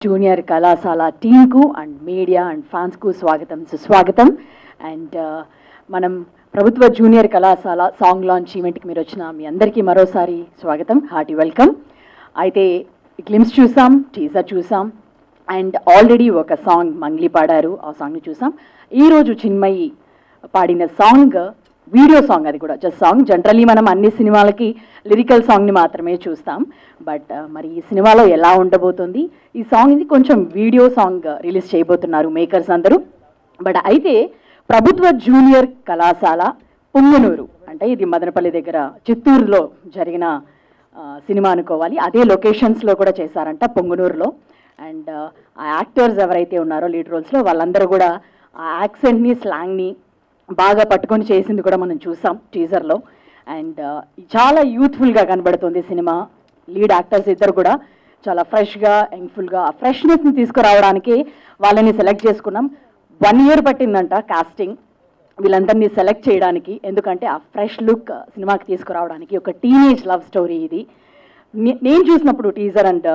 Junior కళాశాల టీంకు and media and ఫ్యాన్స్కు స్వాగతం సుస్వాగతం. అండ్ మనం ప్రభుత్వ జూనియర్ కళాశాల సాంగ్ లాంచ్ ఈవెంట్కి మీరు వచ్చిన మీ అందరికీ మరోసారి స్వాగతం, హార్టీ వెల్కమ్. అయితే గ్లిమ్స్ చూసాం, టీజర్ చూసాం అండ్ ఆల్రెడీ ఒక సాంగ్ మంగ్లీ పాడారు, ఆ సాంగ్ని చూసాం. ఈరోజు చిన్మయి పాడిన సాంగ్ వీడియో సాంగ్, అది కూడా జస్ట్ సాంగ్. జనరల్లీ మనం అన్ని సినిమాలకి లిరికల్ సాంగ్ని మాత్రమే చూస్తాం, బట్ మరి ఈ సినిమాలో ఎలా ఉండబోతుంది, ఈ సాంగ్ ఇది కొంచెం వీడియో సాంగ్ రిలీజ్ చేయబోతున్నారు మేకర్స్ అందరూ. బట్ అయితే ప్రభుత్వ జూనియర్ కళాశాల పుంగనూరు, అంటే ఇది మదనపల్లి దగ్గర చిత్తూరులో జరిగిన సినిమా అనుకోవాలి. అదే లొకేషన్స్లో కూడా చేశారంట, పొంగనూరులో. అండ్ ఆ యాక్టర్స్ ఎవరైతే ఉన్నారో లీడ్ రోల్స్లో వాళ్ళందరూ కూడా ఆ యాక్సెంట్ని, స్లాంగ్ని బాగా పట్టుకొని చేసింది కూడా మనం చూసాం టీజర్లో. అండ్ చాలా యూత్ఫుల్గా కనబడుతుంది సినిమా. లీడ్ యాక్టర్స్ ఇద్దరు కూడా చాలా ఫ్రెష్గా, యంగ్ఫుల్గా ఆ ఫ్రెష్నెస్ని తీసుకురావడానికి వాళ్ళని సెలెక్ట్ చేసుకున్నాం. 1 year పట్టిందంట కాస్టింగ్ వీళ్ళందరినీ సెలెక్ట్ చేయడానికి, ఎందుకంటే ఆ ఫ్రెష్ లుక్ సినిమాకి తీసుకురావడానికి. ఒక టీనేజ్ లవ్ స్టోరీ ఇది. నేను చూసినప్పుడు టీజర్ అండ్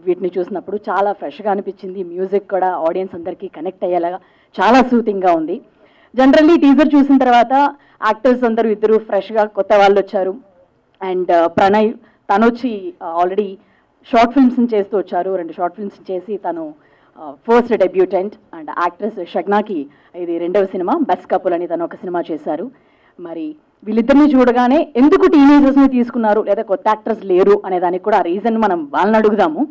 వీటిని చూసినప్పుడు చాలా ఫ్రెష్గా అనిపించింది. మ్యూజిక్ కూడా ఆడియన్స్ అందరికీ కనెక్ట్ అయ్యేలాగా చాలా సూతింగ్గా ఉంది. జనరల్లీ టీజర్ చూసిన తర్వాత యాక్టర్స్ అందరూ ఇద్దరు ఫ్రెష్గా కొత్త వాళ్ళు వచ్చారు. అండ్ ప్రణయ్ తను వచ్చి ఆల్రెడీ షార్ట్ ఫిల్మ్స్ని చేస్తూ వచ్చారు, 2 షార్ట్ ఫిల్మ్స్ చేసి తను ఫస్ట్ డెబ్యూటెంట్. అండ్ యాక్ట్రెస్ షగ్నాకి ఇది 2వ సినిమా, బెస్ట్ కపుల్ అని తను ఒక సినిమా చేశారు. మరి వీళ్ళిద్దరిని చూడగానే ఎందుకు టీనేజర్స్ని తీసుకున్నారు, లేదా కొత్త యాక్టర్స్ లేరు అనే దానికి కూడా రీజన్ మనం వాళ్ళని అడుగుదాము.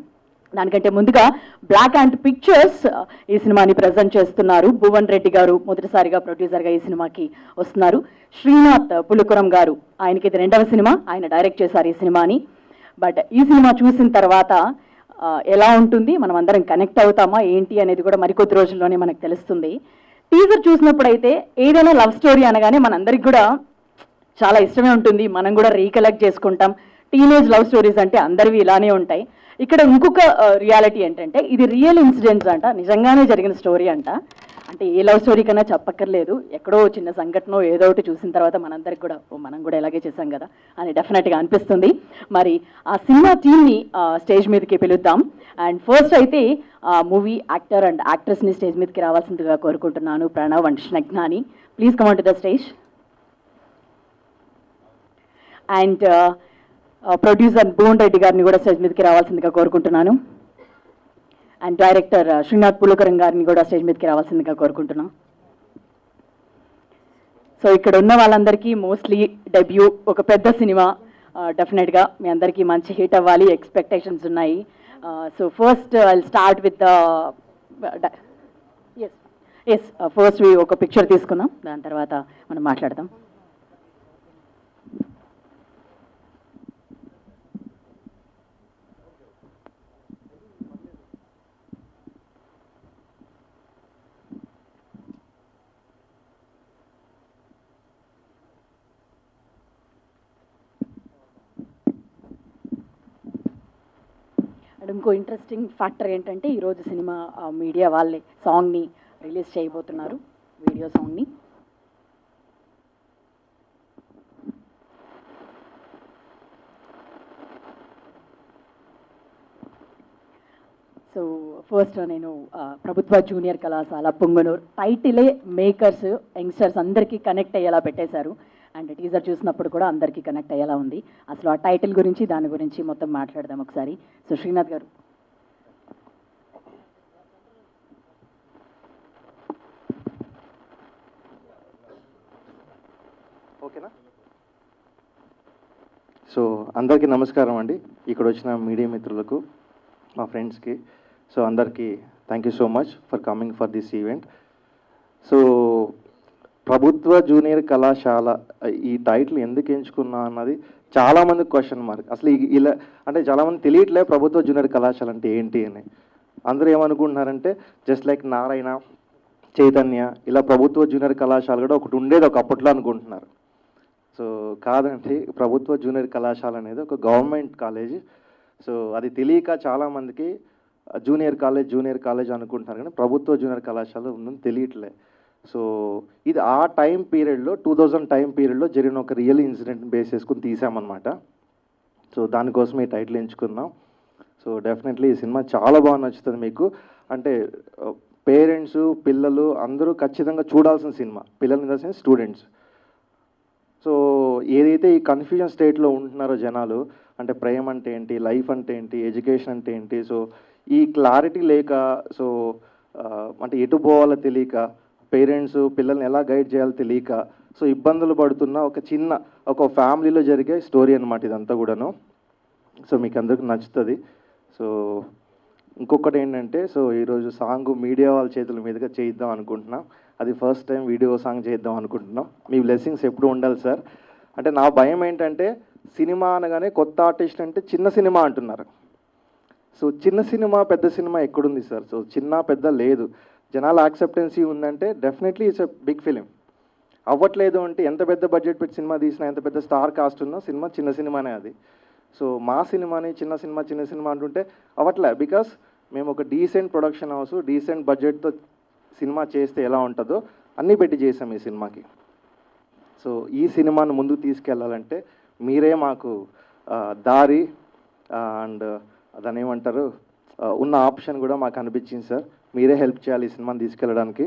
దానికంటే ముందుగా బ్లాక్ అండ్ పిక్చర్స్ ఈ సినిమాని ప్రజెంట్ చేస్తున్నారు. భువన్ రెడ్డి గారు మొదటిసారిగా ప్రొడ్యూసర్గా ఈ సినిమాకి వస్తున్నారు. శ్రీనాథ్ పులుకురం గారు, ఆయనకి ఇది 2వ సినిమా, ఆయన డైరెక్ట్ చేశారు ఈ సినిమాని. బట్ ఈ సినిమా చూసిన తర్వాత ఎలా ఉంటుంది, మనం అందరం కనెక్ట్ అవుతామా ఏంటి అనేది కూడా మరికొద్ది రోజుల్లోనే మనకు తెలుస్తుంది. టీజర్ చూసినప్పుడు అయితే ఏదైనా లవ్ స్టోరీ అనగానే మనందరికి కూడా చాలా ఇష్టమే ఉంటుంది, మనం కూడా రీకలెక్ట్ చేసుకుంటాం. టీనేజ్ లవ్ స్టోరీస్ అంటే అందరివి ఇలానే ఉంటాయి. ఇక్కడ ఇంకొక రియాలిటీ ఏంటంటే ఇది రియల్ ఇన్సిడెంట్స్ అంట, నిజంగానే జరిగిన స్టోరీ అంట. అంటే ఏ లవ్ స్టోరీ కన్నా చెప్పక్కర్లేదు, ఎక్కడో చిన్న సంఘటన ఏదో ఒకటి చూసిన తర్వాత మనందరికి కూడా మనం కూడా ఇలాగే చేశాం కదా అని డెఫినెట్గా అనిపిస్తుంది. మరి ఆ సినిమా టీమ్ని స్టేజ్ మీదకి పిలుద్దాం. అండ్ ఫస్ట్ అయితే మూవీ యాక్టర్ అండ్ యాక్ట్రెస్ని స్టేజ్ మీదకి రావాల్సిందిగా కోరుకుంటున్నాను. ప్రణవ్ అండ్ స్నగ్నాని, please come on to the stage. And producer Bhuvan Reddy గారిని కూడా స్టేజ్ మీదకి రావాల్సిందిగా కోరుకుంటున్నాను. అండ్ డైరెక్టర్ శ్రీనాథ్ పులుకరం గారిని కూడా స్టేజ్ మీదకి రావాల్సిందిగా కోరుకుంటున్నాం. సో ఇక్కడ ఉన్న వాళ్ళందరికీ మోస్ట్లీ డెబ్యూ, ఒక పెద్ద సినిమా, డెఫినెట్గా మీ అందరికీ మంచి హిట్ అవ్వాలి, ఎక్స్పెక్టేషన్స్ ఉన్నాయి. So first I start with yes first ఒక పిక్చర్ తీసుకుందాం, దాని తర్వాత మనం మాట్లాడదాం. ఇంకో ఇంట్రెస్టింగ్ ఫ్యాక్టర్ ఏంటంటే ఈరోజు సినిమా మీడియా వాళ్ళే సాంగ్ని రిలీజ్ చేయబోతున్నారు, వీడియో సాంగ్ని. సో ఫస్ట్ నేను ప్రభుత్వ జూనియర్ కళాశాల పొంగనూరు టైటిలే మేకర్స్, యంగ్స్టర్స్ అందరికీ కనెక్ట్ అయ్యేలా పెట్టేశారు. అండ్ టీజర్ చూసినప్పుడు కూడా అందరికీ కనెక్ట్ అయ్యేలా ఉంది. అసలు ఆ టైటిల్ గురించి, దాని గురించి మొత్తం మాట్లాడదాం ఒకసారి. సో శ్రీనాథ్ గారు. ఓకేనా? సో అందరికీ నమస్కారం అండి, ఇక్కడ వచ్చిన మీడియా మిత్రులకు, మా ఫ్రెండ్స్కి. సో అందరికీ thank you so much for coming for this event. So ప్రభుత్వ జూనియర్ కళాశాల ఈ టైటిల్ ఎందుకు ఎంచుకున్నా అన్నది చాలామంది క్వశ్చన్ మార్క్. అసలు ఇలా అంటే చాలామంది తెలియట్లే ప్రభుత్వ జూనియర్ కళాశాల అంటే ఏంటి అని. అందరూ ఏమనుకుంటున్నారంటే జస్ట్ లైక్ నారాయణ, చైతన్య ఇలా ప్రభుత్వ జూనియర్ కళాశాల కూడా ఒకటి ఉండేది ఒక అప్పట్లో అనుకుంటున్నారు. సో కాదండి, ప్రభుత్వ జూనియర్ కళాశాల అనేది ఒక గవర్నమెంట్ కాలేజ్. సో అది తెలియక చాలామందికి జూనియర్ కాలేజ్ అనుకుంటున్నారు, కానీ ప్రభుత్వ జూనియర్ కళాశాల ఉందని తెలియట్లే. సో ఇది ఆ టైం పీరియడ్లో 2000 టైం పీరియడ్లో జరిగిన ఒక రియల్ ఇన్సిడెంట్ బేస్ చేసుకుని తీసామన్నమాట. సో దానికోసం ఈ టైటిల్ ఎంచుకున్నాం. సో డెఫినెట్లీ ఈ సినిమా చాలా బాగా నచ్చుతుంది మీకు. అంటే పేరెంట్స్ పిల్లలు అందరూ ఖచ్చితంగా చూడాల్సిన సినిమా. పిల్లలు in the sense students. So ఏదైతే ఈ కన్ఫ్యూజన్ స్టేట్లో ఉంటున్నారో జనాలు, అంటే ప్రేమ అంటే ఏంటి, లైఫ్ అంటే ఏంటి, ఎడ్యుకేషన్ అంటే ఏంటి, సో ఈ క్లారిటీ లేక, సో అంటే ఎటు పోవాలో తెలియక, పేరెంట్స్ పిల్లల్ని ఎలా గైడ్ చేయాలో తెలియక, సో ఇబ్బందులు పడుతున్న ఒక ఫ్యామిలీలో జరిగే స్టోరీ అనమాట ఇదంతా కూడాను. సో మీకు అందరికీ నచ్చుతుంది. సో ఇంకొకటి ఏంటంటే, సో ఈరోజు సాంగ్ మీడియా వాళ్ళ చేతుల మీదుగా చేయిద్దాం అనుకుంటున్నాం. అది ఫస్ట్ టైం వీడియో సాంగ్ చేద్దాం అనుకుంటున్నాం. మీ బ్లెస్సింగ్స్ ఎప్పుడు ఉండాలి సార్. అంటే నా భయం ఏంటంటే, సినిమా అనగానే కొత్త ఆర్టిస్ట్ అంటే చిన్న సినిమా అంటున్నారు. సో చిన్న సినిమా పెద్ద సినిమా ఎక్కడుంది సార్? సో చిన్న పెద్ద లేదు. జనాల యాక్సెప్టెన్సీ ఉందంటే definitely it's a big film. అవ్వట్లేదు అంటే ఎంత పెద్ద బడ్జెట్ పెట్టి సినిమా తీసినా, ఎంత పెద్ద స్టార్ కాస్ట్ ఉన్నా సినిమా చిన్న సినిమానే అది. సో మా సినిమాని చిన్న సినిమా అంటుంటే అవ్వట్లే. బికాస్ మేము ఒక డీసెంట్ ప్రొడక్షన్ హౌస్, డీసెంట్ బడ్జెట్తో సినిమా చేస్తే ఎలా ఉంటుందో అన్నీ పెట్టి చేసాం ఈ సినిమాకి. సో ఈ సినిమాను ముందుకు తీసుకెళ్ళాలంటే మీరే మాకు దారి అండ్ దాన్ని ఏమంటారు, ఉన్న ఆప్షన్ కూడా మాకు అనిపించింది సార్. మీరే హెల్ప్ చేయాలి ఈ సినిమాని తీసుకెళ్ళడానికి.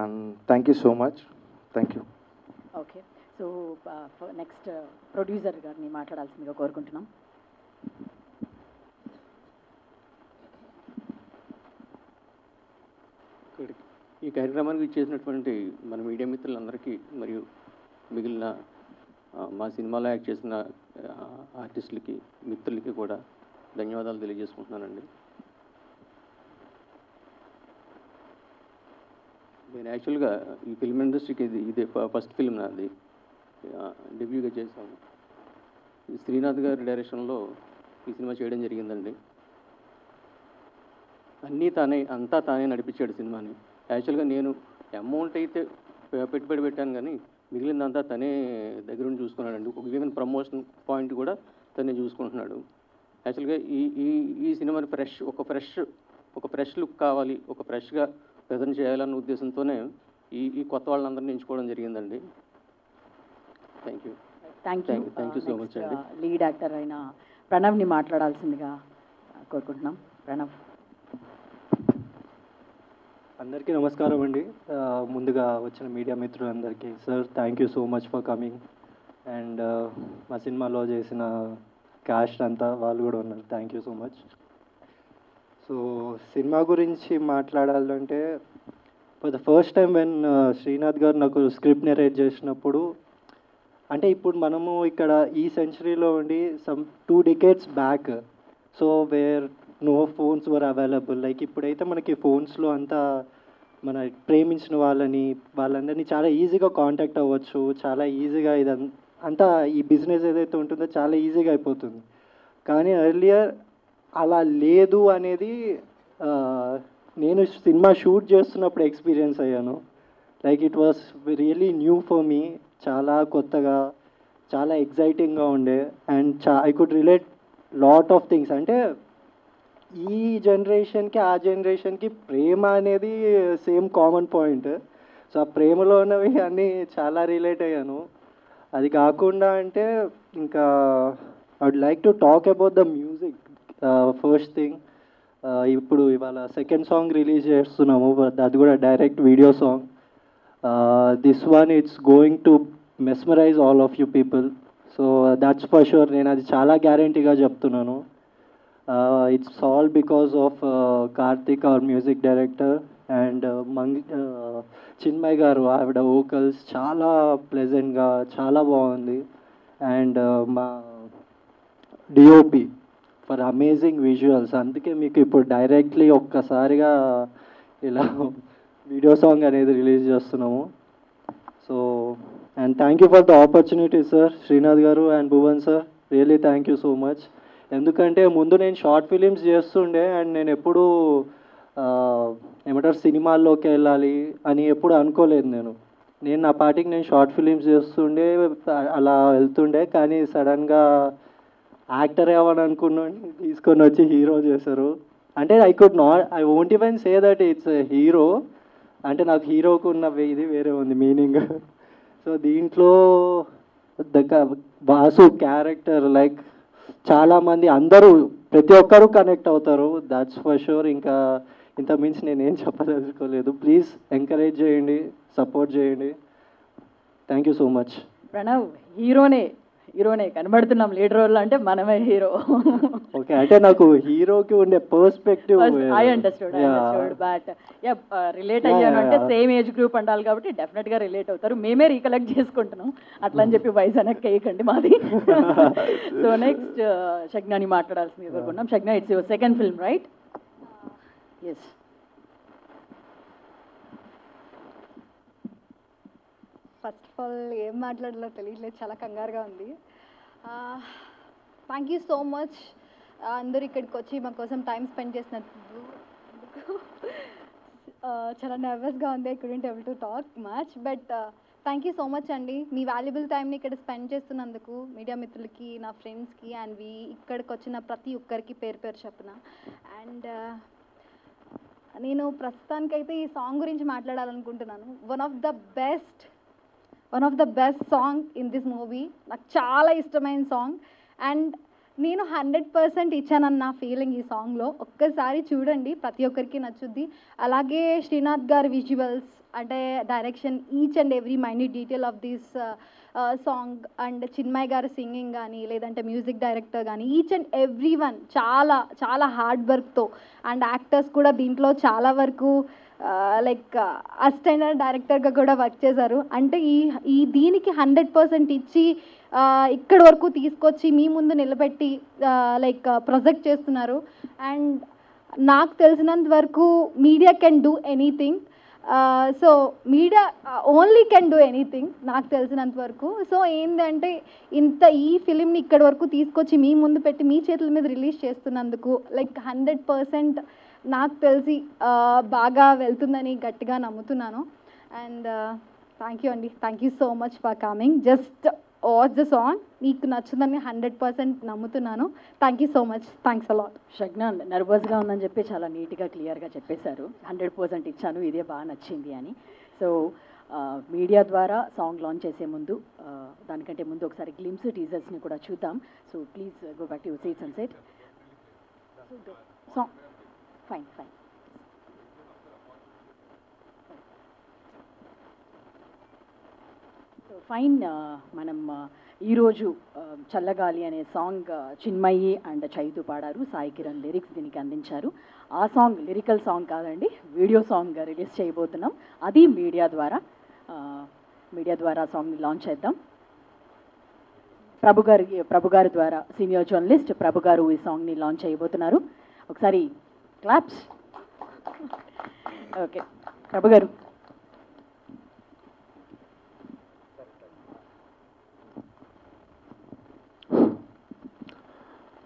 And thank you so much. Thank you. Okay, so next producer గారిని మాట్లాడాల్సిందిగా కోరుకుంటున్నాం. ఈ కార్యక్రమానికి ఇచ్చేసినటువంటి మన మీడియా మిత్రులందరికీ మరియు మిగిలిన మా సినిమాలో యాక్ట్ చేసిన ఆర్టిస్టులకి, మిత్రులకి కూడా ధన్యవాదాలు తెలియజేసుకుంటున్నానండి. నేను యాక్చువల్గా ఈ ఫిల్మ్ ఇండస్ట్రీకి ఇదే ఫస్ట్ ఫిల్మ్ నాది. డెబ్యూగా చేశాను. శ్రీనాథ్ గారి డైరెక్షన్లో ఈ సినిమా చేయడం జరిగిందండి. అంతా తానే నడిపించాడు సినిమాని. యాక్చువల్గా నేను అమౌంట్ అయితే పెట్టుబడి పెట్టాను, కానీ మిగిలిందంతా తనే దగ్గరుండి చూసుకున్నాడండి. ఈవెన్ ప్రమోషన్ పాయింట్ కూడా తనే చూసుకుంటున్నాడు. యాక్చువల్గా ఈ సినిమాని ఒక ఫ్రెష్ లుక్ కావాలి, ఒక ఫ్రెష్గా ప్రజెంట్ చేయాలన్న ఉద్దేశంతోనే ఈ కొత్త వాళ్ళందరినీ ఎంచుకోవడం జరిగిందండి. Thank you. Thank you so much అండి. లీడ్ యాక్టర్ అయిన ప్రణవ్ని మాట్లాడాల్సిందిగా కోరుకుంటున్నాం. ప్రణవ్. అందరికీ నమస్కారం అండి. ముందుగా వచ్చిన మీడియా మిత్రులందరికీ sir thank you so much for coming. And మా సినిమాలో చేసిన క్యాస్ట్ అంతా వాళ్ళు కూడా ఉన్నారు. Thank you so much. So cinema గురించి మాట్లాడాలంటే, for the first time when Srinath గారు నాకు స్క్రిప్ట్ నెరేట్ చేసినప్పుడు, అంటే ఇప్పుడు మనము ఇక్కడ ఈ సెంచరీలో ఉండి some 2 decades back, so where no phones were available. Like ఇప్పుడైతే మనకి ఫోన్స్లో అంతా మన ప్రేమించిన వాళ్ళందరినీ చాలా ఈజీగా కాంటాక్ట్ అవ్వచ్చు, చాలా ఈజీగా అంతా ఈ బిజినెస్ ఏదైతే ఉంటుందో చాలా ఈజీగా అయిపోతుంది. కానీ ఎర్లియర్ అలా లేదు అనేది నేను సినిమా షూట్ చేస్తున్నప్పుడు ఎక్స్పీరియన్స్ అయ్యాను. Like it was really new for me. చాలా కొత్తగా, చాలా ఎగ్జైటింగ్గా ఉండే. And I could relate lot of things. అంటే ఈ జనరేషన్కి ఆ జనరేషన్కి ప్రేమ అనేది సేమ్ కామన్ పాయింట్. సో ఆ ప్రేమలో ఉన్నవి అన్నీ చాలా రిలేట్ అయ్యాను. అది కాకుండా అంటే ఇంకా I would like to talk about the music. First thing, ఇప్పుడు ఇవాళ సెకండ్ సాంగ్ రిలీజ్ చేస్తున్నాము, అది కూడా direct video song. This one it's going to mesmerise all of you people. So that's for sure. నేను అది చాలా గ్యారంటీగా చెప్తున్నాను. It's all because of Karthik, our music director, and Chinmay గారు, ఆవిడ వోకల్స్ చాలా ప్లెజెంట్గా చాలా బాగుంది. అండ్ మా డిఓపి ఫర్ అమేజింగ్ విజువల్స్. అందుకే మీకు ఇప్పుడు డైరెక్ట్లీ ఒక్కసారిగా ఇలా వీడియో సాంగ్ అనేది రిలీజ్ చేస్తున్నాము. So and thank you for the opportunity sir, Srinath garu and Bhuvan sir. Really thank you so much. ఎందుకంటే ముందు నేను షార్ట్ ఫిలిమ్స్ చేస్తుండే, అండ్ నేను ఎప్పుడూ ఏమంటారు సినిమాల్లోకి వెళ్ళాలి అని ఎప్పుడు అనుకోలేదు. నేను నా పార్టీకి నేను షార్ట్ ఫిలిమ్స్ చేస్తుండే, అలా వెళ్తుండే. కానీ సడన్గా యాక్టర్ అవ్వని అనుకున్నాను, తీసుకొని వచ్చి హీరో చేశారు. అంటే I won't even say that it's hero. అంటే నాకు హీరోకు ఉన్న ఇది వేరే ఉంది మీనింగ్. సో దీంట్లో వాసు క్యారెక్టర్ లైక్ చాలామంది అందరూ ప్రతి ఒక్కరూ కనెక్ట్ అవుతారు, దాట్స్ ఫర్ షూర్. ఇంకా ఇంత మించి నేనేం చెప్పదలుచుకోలేదు. ప్లీజ్ ఎంకరేజ్ చేయండి, సపోర్ట్ చేయండి. Thank you so much. Pranav హీరోనే కనబడుతున్నాం, లీడ్ రోల్ అంటే మనమే హీరో. ఓకే, అంటే నాకు హీరోకి ఉండే perspective I understood but relate అయ్యాను అంటే సేమ్ ఏజ్ గ్రూప్ అంటారు కాబట్టి డెఫినెట్ గా రిలేట్ అవుతారు. మేమే రీకలెక్ట్ చేసుకుంటున్నాం, అట్లా అని చెప్పి వయసు వెనక్కి వేయకండి మాది. సో నెక్స్ట్ షగ్నాని మాట్లాడాల్సింది కోరుకున్నాం. Shagna, it's your second film right? Yes. First of all ఏం మాట్లాడాలో తెలియట్లేదు, చాలా కంగారుగా ఉంది. థ్యాంక్ యూ సో మచ్ అందరూ ఇక్కడికి వచ్చి మా కోసం టైం స్పెండ్ చేసినందుకు. చాలా నర్వస్గా ఉంది, I couldn't able to talk much, but thank you so much అండి. మీ వాల్యుబుల్ టైంని ఇక్కడ స్పెండ్ చేస్తున్నందుకు మీడియా మిత్రులకి, నా ఫ్రెండ్స్కి అండ్ ఇక్కడికి వచ్చిన ప్రతి ఒక్కరికి పేరు పేరు చెప్పిన. అండ్ నేను ప్రస్తుతానికైతే ఈ సాంగ్ గురించి మాట్లాడాలనుకుంటున్నాను. One of the best song in this movie. నాకు చాలా ఇష్టమైన సాంగ్ అండ్ నేను 100% ఇచ్చానన్న ఫీలింగ్ ఈ సాంగ్లో. ఒక్కసారి చూడండి, ప్రతి ఒక్కరికి నచ్చుద్ది. అలాగే శ్రీనాథ్ గారి విజువల్స్ అంటే direction, each and every minute detail of this song and Chinmay గారి సింగింగ్ కానీ లేదంటే మ్యూజిక్ డైరెక్టర్ కానీ ఈచ్ అండ్ ఎవ్రీ వన్ చాలా చాలా హార్డ్ వర్క్తో అండ్ యాక్టర్స్ కూడా దీంట్లో చాలా వరకు లైక్ అసిస్టెంట్ డైరెక్టర్గా కూడా వర్క్ చేశారు. అంటే ఈ దీనికి 100% ఇచ్చి ఇక్కడి వరకు తీసుకొచ్చి మీ ముందు నిలబెట్టి లైక్ ప్రొజెక్ట్ చేస్తున్నారు. అండ్ నాకు తెలిసినంత వరకు media can do anything. So media only can do anything నాకు తెలిసినంత వరకు. సో ఏంటంటే ఈ ఫిలింని ఇక్కడి వరకు తీసుకొచ్చి మీ ముందు పెట్టి మీ చేతుల మీద రిలీజ్ చేస్తున్నందుకు లైక్ 100% నాకు తెలిసి బాగా వెళ్తుందని గట్టిగా నమ్ముతున్నాను. అండ్ థ్యాంక్ యూ అండి, thank you so much for coming. Just watch the song, మీకు నచ్చుదని 100% నమ్ముతున్నాను. Thank you so much, thanks a lot. Shagna నర్వస్గా ఉందని చెప్పి చాలా నీట్గా క్లియర్గా చెప్పేశారు. 100% ఇచ్చాను, ఇదే బాగా నచ్చింది అని. సో మీడియా ద్వారా సాంగ్ లాంచ్ చేసే ముందు, దానికంటే ముందు ఒకసారి గ్లిమ్స్ టీజర్స్ని కూడా చూద్దాం. So please go back to your seats and set. Song fine. So fine, మనం ఈరోజు చల్లగాలి అనే సాంగ్ చిన్మయి అండ్ చైతు పాడారు, సాయి కిరణ్ లిరిక్స్ దీనికి అందించారు. ఆ సాంగ్ లిరికల్ సాంగ్ కాదండి, వీడియో సాంగ్ రిలీజ్ చేయబోతున్నాం. అది మీడియా ద్వారా సాంగ్ని లాంచ్ చేద్దాం. ప్రభు గారి ద్వారా, సీనియర్ జర్నలిస్ట్ ప్రభు గారు ఈ సాంగ్ని లాంచ్ చేయబోతున్నారు. ఒకసారి claps. Okay Prabhu garu.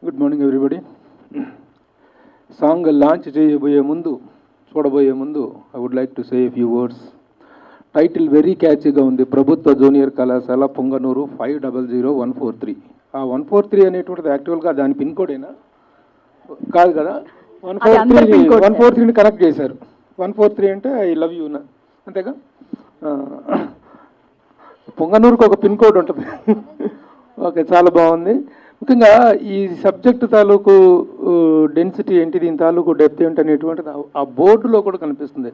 Good morning everybody. Song launch చూడబోయే ముందు I would like to say a few words. Title very క్యాచీగా ఉంది, ప్రభుత్వ జూనియర్ కళాశాల పొంగనూరు 500143. ఆ 143 అనేటువంటిది యాక్చువల్గా దాని పిన్ కోడేనా? కాదు కదా, 143ని కనెక్ట్ చేశారు. 143 అంటే ఐ లవ్ యూ అంతేగా. పొంగనూరుకు ఒక పిన్ కోడ్ ఉంటుంది. ఓకే, చాలా బాగుంది. ముఖ్యంగా ఈ సబ్జెక్టు తాలూకు డెన్సిటీ ఏంటి, దీని తాలూకు డెప్త్ ఏంటి అనేటువంటిది ఆ బోర్డులో కూడా కనిపిస్తుంది.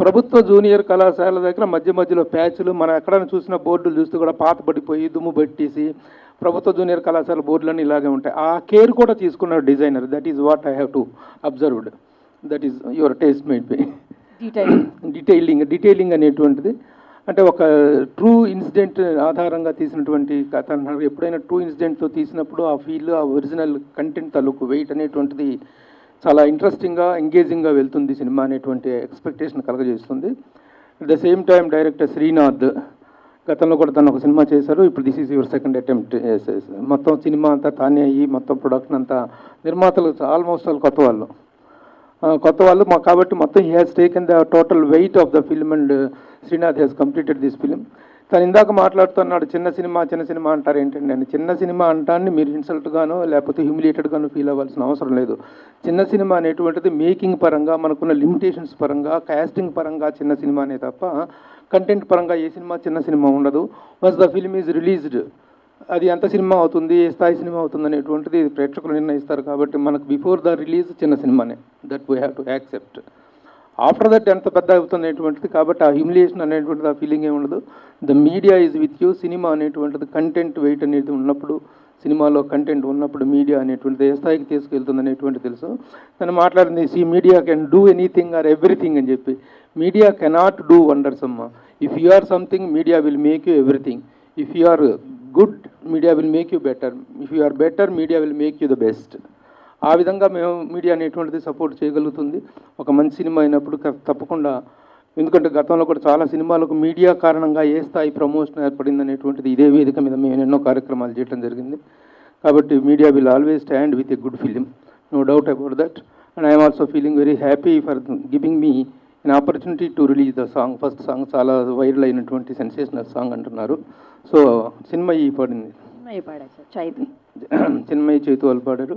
ప్రభుత్వ జూనియర్ కళాశాల దగ్గర మధ్యలో ప్యాచ్లు, మనం ఎక్కడైనా చూసిన బోర్డులు చూస్తే కూడా పాత పడిపోయి దుమ్ము పెట్టేసి ప్రభుత్వ జూనియర్ కళాశాల బోర్డులన్నీ ఇలాగే ఉంటాయి. ఆ కేర్ కూడా తీసుకున్నారు designer. That is what I have to observed. That is your taste made by detailing అనేటువంటిది. అంటే ఒక ట్రూ ఇన్సిడెంట్ ఆధారంగా తీసినటువంటి కథ. ఎప్పుడైనా ట్రూ ఇన్సిడెంట్తో తీసినప్పుడు ఆ ఫీల్, ఆ ఒరిజినల్ కంటెంట్ తాలూకు వెయిట్ అనేటువంటిది చాలా ఇంట్రెస్టింగ్గా, ఎంగేజింగ్గా వెళ్తుంది సినిమా అనేటువంటి ఎక్స్పెక్టేషన్ కలగజేస్తుంది. At the same time director Srinath గతంలో కూడా తను ఒక సినిమా చేశారు. ఇప్పుడు this is your second attempt. మొత్తం సినిమా అంతా తానే అయ్యి మొత్తం ప్రొడక్షన్ అంతా నిర్మాతలు ఆల్మోస్ట్ వాళ్ళు కొత్త వాళ్ళు కాబట్టి మొత్తం he has taken the total weight of the film and Srinath has completed this film. తను ఇందాక మాట్లాడుతున్నాడు చిన్న సినిమా అంటారు ఏంటండి అని. చిన్న సినిమా అంటాన్ని మీరు ఇన్సల్ట్గానో లేకపోతే హ్యూమిలియేటెడ్గానో ఫీల్ అవ్వాల్సిన అవసరం లేదు. చిన్న సినిమా అనేటువంటిది మేకింగ్ పరంగా, మనకున్న లిమిటేషన్స్ పరంగా, కాస్టింగ్ పరంగా చిన్న సినిమానే తప్ప కంటెంట్ పరంగా ఏ సినిమా చిన్న సినిమా ఉండదు. Once the film is released అది ఎంత సినిమా అవుతుంది, ఏ స్థాయి సినిమా అవుతుంది అనేటువంటిది ప్రేక్షకులు నిర్ణయిస్తారు. కాబట్టి మనకు బిఫోర్ ద రిలీజ్ చిన్న సినిమానే, that we have to accept. After that ఎంత పెద్ద అవుతుంది అనేటువంటిది, కాబట్టి ఆ హ్యూమిలియేషన్ అనేటువంటిది, ఆ ఫీలింగ్ ఏమి ఉండదు. The media is with you. Cinema అనేటువంటిది కంటెంట్ వెయిట్ అనేది ఉన్నప్పుడు, సినిమాలో కంటెంట్ ఉన్నప్పుడు మీడియా అనేటువంటిది ఏ స్థాయికి తీసుకెళ్తుంది అనేటువంటి తెలుసు. తను మాట్లాడింది media can do anything or everything అని చెప్పి. మీడియా కెనాట్ డూ వండర్స్ అమ్మ. If you are something, media will make you everything. If you are good, media will make you better. If you are better, media will make you the best. ఆ విధంగా మేము media అనేటువంటిది support చేయగలుగుతుంది. ఒక మంచి cinema అయినప్పుడు తప్పకుండా, ఎందుకంటే గతంలో కూడా చాలా సినిమాలకు మీడియా కారణంగా ఏ స్థాయి ప్రమోషన్ ఏర్పడింది అనేటువంటిది ఇదే వేదిక మీద మేము ఎన్నో కార్యక్రమాలు చేయడం జరిగింది. కాబట్టి media will always stand with a good film, no doubt about that. And I'm also feeling very happy for giving me an opportunity to release the song. First song చాలా వైరల్ అయినటువంటి సెన్సేషనల్ సాంగ్ అంటున్నారు. So Chinmayi పాడింది, చిన్మయి చైతు వాళ్ళు పాడారు.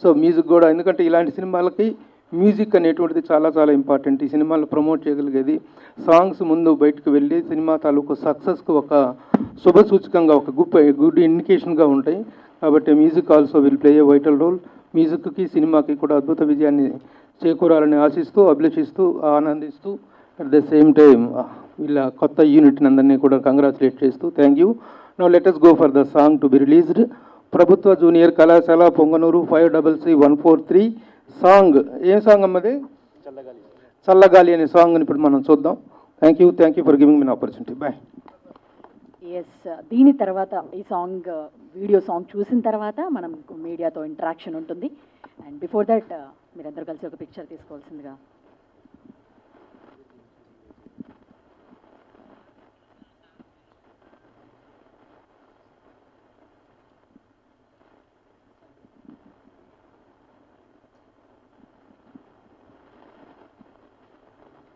So music కూడా, ఎందుకంటే ఇలాంటి సినిమాలకి మ్యూజిక్ అనేటువంటిది చాలా చాలా ఇంపార్టెంట్. ఈ సినిమాలు ప్రమోట్ చేయగలిగేది సాంగ్స్ ముందు బయటకు వెళ్ళి సినిమా తాలూకు సక్సెస్కు ఒక శుభ సూచకంగా, ఒక గుడ్ ఇండికేషన్గా ఉంటాయి. కాబట్టి music also will play a vital role. మ్యూజిక్కి సినిమాకి కూడా అద్భుత విజయాన్ని చేకూరాలని ఆశిస్తూ, అభిలషిస్తూ, ఆనందిస్తూ, అట్ ద సేమ్ టైం వీళ్ళ కొత్త యూనిట్ని అందరినీ కూడా కంగ్రాచులేట్ చేస్తూ thank you. Now let us go for the song to be released. ప్రభుత్వ జూనియర్ కళాశాల పొంగనూరు 533 సాంగ్. ఏం సాంగ్ అమ్మది? చల్లగాలి అనే సాంగ్ని ఇప్పుడు మనం చూద్దాం. Thank you for giving me opportunity. Bye. Yes, దీని తర్వాత ఈ సాంగ్, వీడియో సాంగ్ చూసిన తర్వాత మనం మీడియాతో ఇంటరాక్షన్ ఉంటుంది. అండ్ బిఫోర్ దట్ మీరందరూ కలిసి ఒక పిక్చర్ తీసుకోవాల్సిందిగా